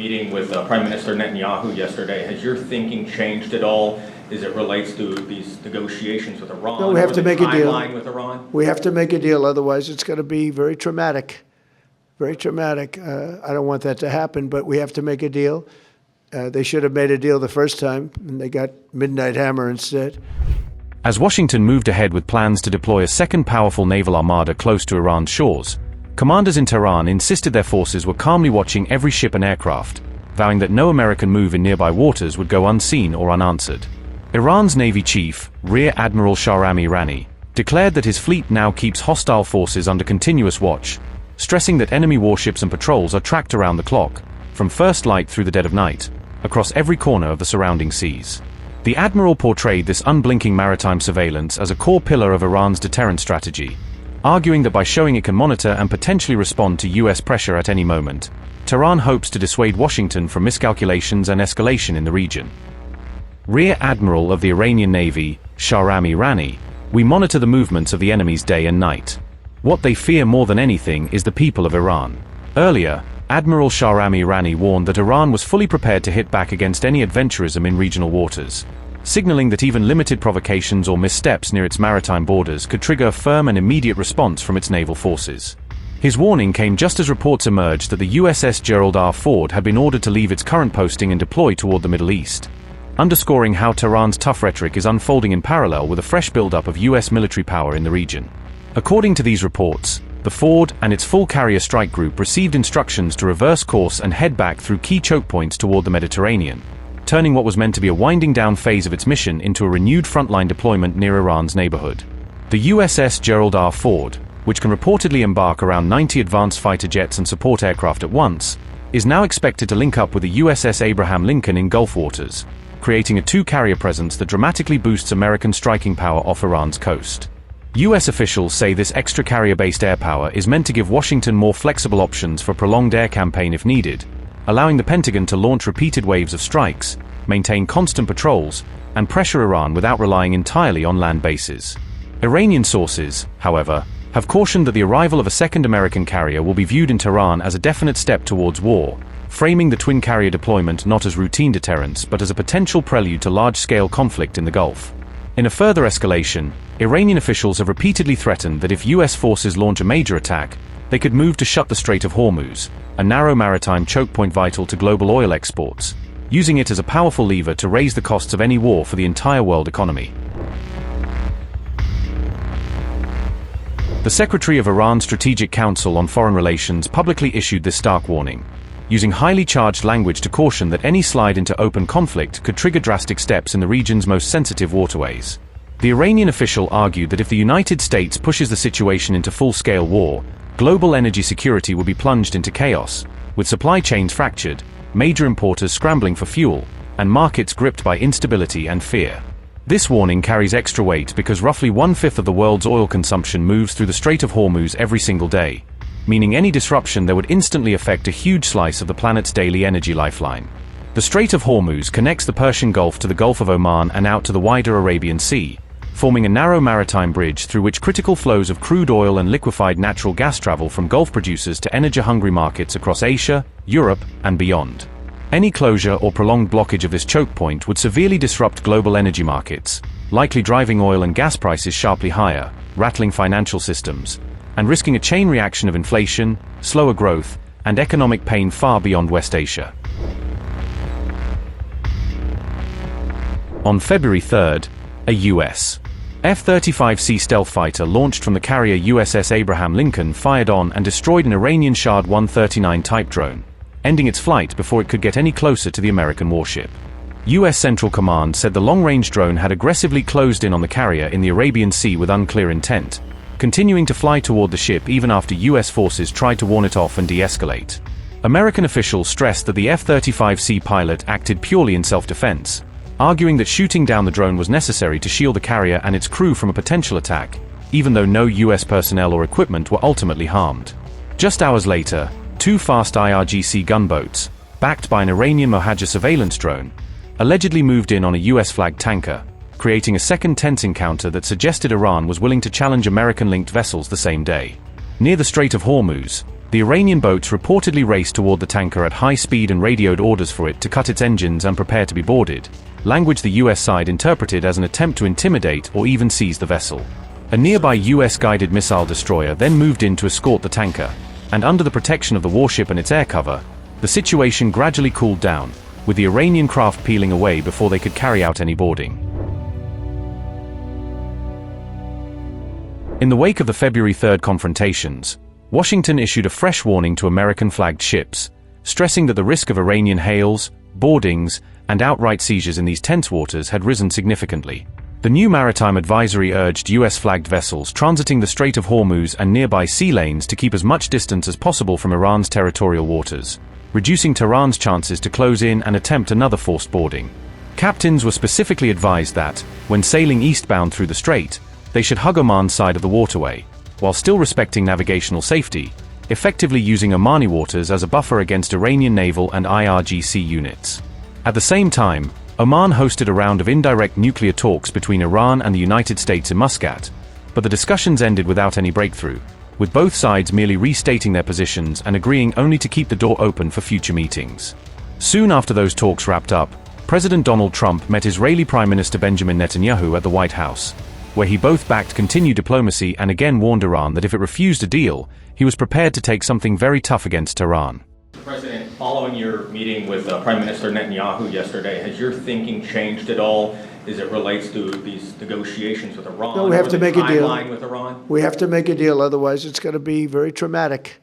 meeting with Prime Minister Netanyahu yesterday. Has your thinking changed at all as it relates to these negotiations with Iran? No, we have to make a deal. With Iran? We have to make a deal, otherwise it's going to be very traumatic. Very traumatic. I don't want that to happen, but we have to make a deal. They should have made a deal the first time, and they got Midnight Hammer instead. As Washington moved ahead with plans to deploy a second powerful naval armada close to Iran's shores, commanders in Tehran insisted their forces were calmly watching every ship and aircraft, vowing that no American move in nearby waters would go unseen or unanswered. Iran's Navy chief, Rear Admiral Shahram Irani, declared that his fleet now keeps hostile forces under continuous watch, stressing that enemy warships and patrols are tracked around the clock, from first light through the dead of night, across every corner of the surrounding seas. The admiral portrayed this unblinking maritime surveillance as a core pillar of Iran's deterrence strategy, arguing that by showing it can monitor and potentially respond to US pressure at any moment, Tehran hopes to dissuade Washington from miscalculations and escalation in the region. Rear Admiral of the Iranian Navy, Shahram Irani, "We monitor the movements of the enemies day and night. What they fear more than anything is the people of Iran." Earlier, Admiral Shahram Irani warned that Iran was fully prepared to hit back against any adventurism in regional waters, signaling that even limited provocations or missteps near its maritime borders could trigger a firm and immediate response from its naval forces. His warning came just as reports emerged that the USS Gerald R had been ordered to leave its current posting and deploy toward the Middle East, underscoring how Tehran's tough rhetoric is unfolding in parallel with a fresh buildup of US military power in the region. According to these reports, the Ford and its full carrier strike group received instructions to reverse course and head back through key choke points toward the Mediterranean, turning what was meant to be a winding down phase of its mission into a renewed frontline deployment near Iran's neighborhood. The USS Gerald R, which can reportedly embark around 90 advanced fighter jets and support aircraft at once, is now expected to link up with the USS Abraham Lincoln in Gulf waters, creating a two-carrier presence that dramatically boosts American striking power off Iran's coast. US officials say this extra carrier-based air power is meant to give Washington more flexible options for a prolonged air campaign if needed, allowing the Pentagon to launch repeated waves of strikes, maintain constant patrols, and pressure Iran without relying entirely on land bases. Iranian sources, however, have cautioned that the arrival of a second American carrier will be viewed in Tehran as a definite step towards war, framing the twin carrier deployment not as routine deterrence but as a potential prelude to large-scale conflict in the Gulf. In a further escalation, Iranian officials have repeatedly threatened that if US forces launch a major attack, they could move to shut the Strait of Hormuz, a narrow maritime choke point vital to global oil exports, using it as a powerful lever to raise the costs of any war for the entire world economy. The Secretary of Iran's Strategic Council on Foreign Relations publicly issued this stark warning, using highly charged language to caution that any slide into open conflict could trigger drastic steps in the region's most sensitive waterways. The Iranian official argued that if the United States pushes the situation into full-scale war, global energy security will be plunged into chaos, with supply chains fractured, major importers scrambling for fuel, and markets gripped by instability and fear. This warning carries extra weight because roughly one-fifth of the world's oil consumption moves through the Strait of Hormuz every single day, meaning any disruption there would instantly affect a huge slice of the planet's daily energy lifeline. The Strait of Hormuz connects the Persian Gulf to the Gulf of Oman and out to the wider Arabian Sea, forming a narrow maritime bridge through which critical flows of crude oil and liquefied natural gas travel from Gulf producers to energy-hungry markets across Asia, Europe, and beyond. Any closure or prolonged blockage of this choke point would severely disrupt global energy markets, likely driving oil and gas prices sharply higher, rattling financial systems, and risking a chain reaction of inflation, slower growth, and economic pain far beyond West Asia. On February 3rd, a U.S. F-35C stealth fighter launched from the carrier USS Abraham Lincoln fired on and destroyed an Iranian Shahd 139 type drone, ending its flight before it could get any closer to the American warship. U.S. Central Command said the long-range drone had aggressively closed in on the carrier in the Arabian Sea with unclear intent, continuing to fly toward the ship even after U.S. forces tried to warn it off and de-escalate. American officials stressed that the F-35C pilot acted purely in self-defense, arguing that shooting down the drone was necessary to shield the carrier and its crew from a potential attack, even though no U.S. personnel or equipment were ultimately harmed. Just hours later, two fast IRGC gunboats, backed by an Iranian Mohajer surveillance drone, allegedly moved in on a US-flagged tanker, creating a second tense encounter that suggested Iran was willing to challenge American-linked vessels the same day. Near the Strait of Hormuz, The Iranian boats reportedly raced toward the tanker at high speed and radioed orders for it to cut its engines and prepare to be boarded, language the US side interpreted as an attempt to intimidate or even seize the vessel. A nearby US-guided missile destroyer then moved in to escort the tanker, and under the protection of the warship and its air cover, the situation gradually cooled down, with the Iranian craft peeling away before they could carry out any boarding. In the wake of the February 3rd confrontations, Washington issued a fresh warning to American-flagged ships, stressing that the risk of Iranian hails, boardings, and outright seizures in these tense waters had risen significantly. The new maritime advisory urged US-flagged vessels transiting the Strait of Hormuz and nearby sea lanes to keep as much distance as possible from Iran's territorial waters, reducing Tehran's chances to close in and attempt another forced boarding. Captains were specifically advised that, when sailing eastbound through the strait, they should hug Oman's side of the waterway, while still respecting navigational safety, effectively using Omani waters as a buffer against Iranian naval and IRGC units. At the same time, Oman hosted a round of indirect nuclear talks between Iran and the United States in Muscat, but the discussions ended without any breakthrough, with both sides merely restating their positions and agreeing only to keep the door open for future meetings. Soon after those talks wrapped up, President Donald Trump met Israeli Prime Minister Benjamin Netanyahu at the White House, where he both backed continued diplomacy and again warned Iran that if it refused a deal, he was prepared to take something very tough against Tehran. President, following your meeting with Prime Minister Netanyahu yesterday, has your thinking changed at all as it relates to these negotiations with Iran? No, we have to make a deal. Timeline with Iran? We have to make a deal, otherwise it's going to be very traumatic.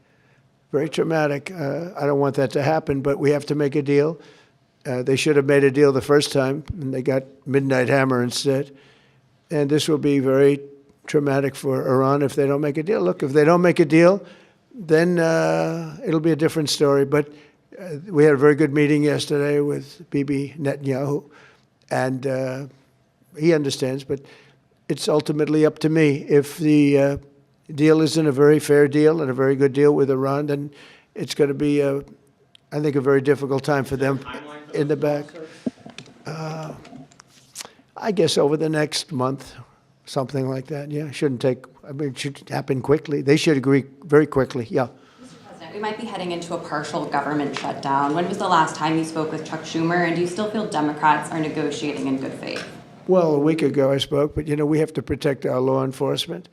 Very traumatic. I don't want that to happen, but we have to make a deal. They should have made a deal the first time, and they got midnight hammer instead. And this will be very traumatic for Iran if they don't make a deal. Look, if they don't make a deal, then it'll be a different story. But we had a very good meeting yesterday with Bibi Netanyahu, and he understands, but it's ultimately up to me. If the deal isn't a very fair deal and a very good deal with Iran, then it's going to be, I think, a very difficult time for them in the back. I guess over the next month, something like that. Yeah, shouldn't take, I mean, it should happen quickly. They should agree very quickly, yeah. Mr. President, we might be heading into a partial government shutdown. When was the last time you spoke with Chuck Schumer, and do you still feel Democrats are negotiating in good faith? Well, a week ago I spoke, but, you know, we have to protect our law enforcement.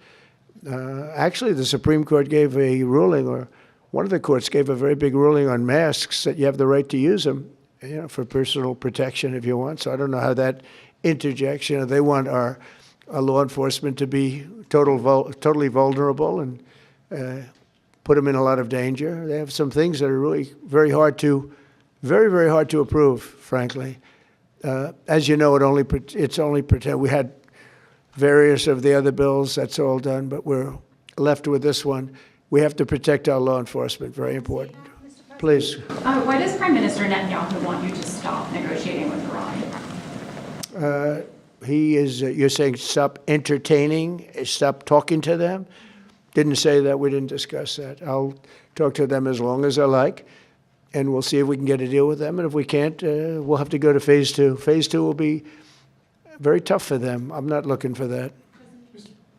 Actually, the Supreme Court gave a ruling, or one of the courts gave a very big ruling on masks, that you have the right to use them, you know, for personal protection if you want. So I don't know how that interjects. You know, they want our law enforcement to be totally vulnerable and put them in a lot of danger. They have some things that are really very hard to approve, frankly. As you know, it's only pretend. We had various of the other bills, that's all done, but we're left with this one. We have to protect our law enforcement, very important. Please. Why does Prime Minister Netanyahu want you to stop negotiating with Iran? He is, you're saying stop entertaining, stop talking to them? Didn't say that, we didn't discuss that. I'll talk to them as long as I like, and we'll see if we can get a deal with them. And if we can't, we'll have to go to phase two. Phase two will be very tough for them. I'm not looking for that.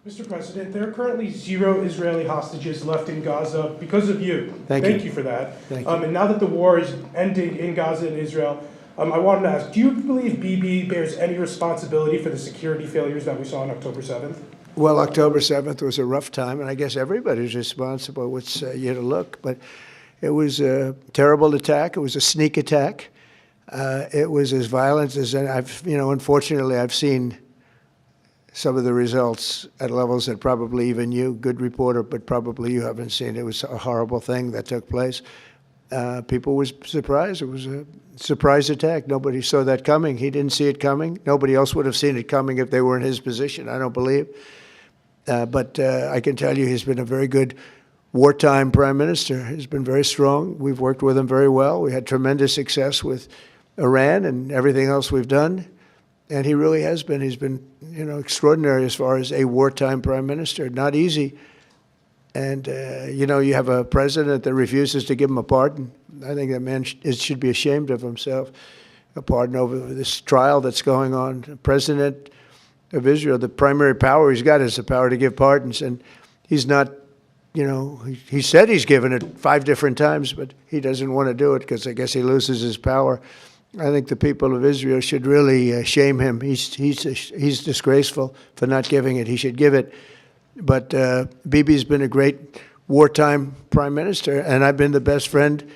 Mr. President, there are currently 0 Israeli hostages left in Gaza because of you. Thank you for that. Thank you. And now that the war is ending in Gaza and Israel, I wanted to ask, do you believe Bibi bears any responsibility for the security failures that we saw on October 7th? Well, October 7th was a rough time, and I guess everybody's responsible. It's you to look, but it was a terrible attack. It was a sneak attack. It was as violent as unfortunately, I've seen some of the results at levels that probably even you, good reporter, but probably you haven't seen. It was a horrible thing that took place. People were surprised. It was a surprise attack. Nobody saw that coming. He didn't see it coming. Nobody else would have seen it coming if they were in his position, I don't believe. But I can tell you he's been a very good wartime prime minister. He's been very strong. We've worked with him very well. We had tremendous success with Iran and everything else we've done. And he really has been. He's been, extraordinary as far as a wartime prime minister. Not easy. And, you have a president that refuses to give him a pardon. I think that man should be ashamed of himself. A pardon over this trial that's going on. The president of Israel, the primary power he's got is the power to give pardons. And he's not you know, he said he's given it 5 different times, but he doesn't want to do it because I guess he loses his power. I think the people of Israel should really shame him. He's disgraceful for not giving it. He should give it. But Bibi's been a great wartime prime minister, and I've been the best friend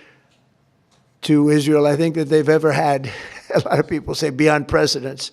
to Israel I think that they've ever had. A lot of people say beyond precedence.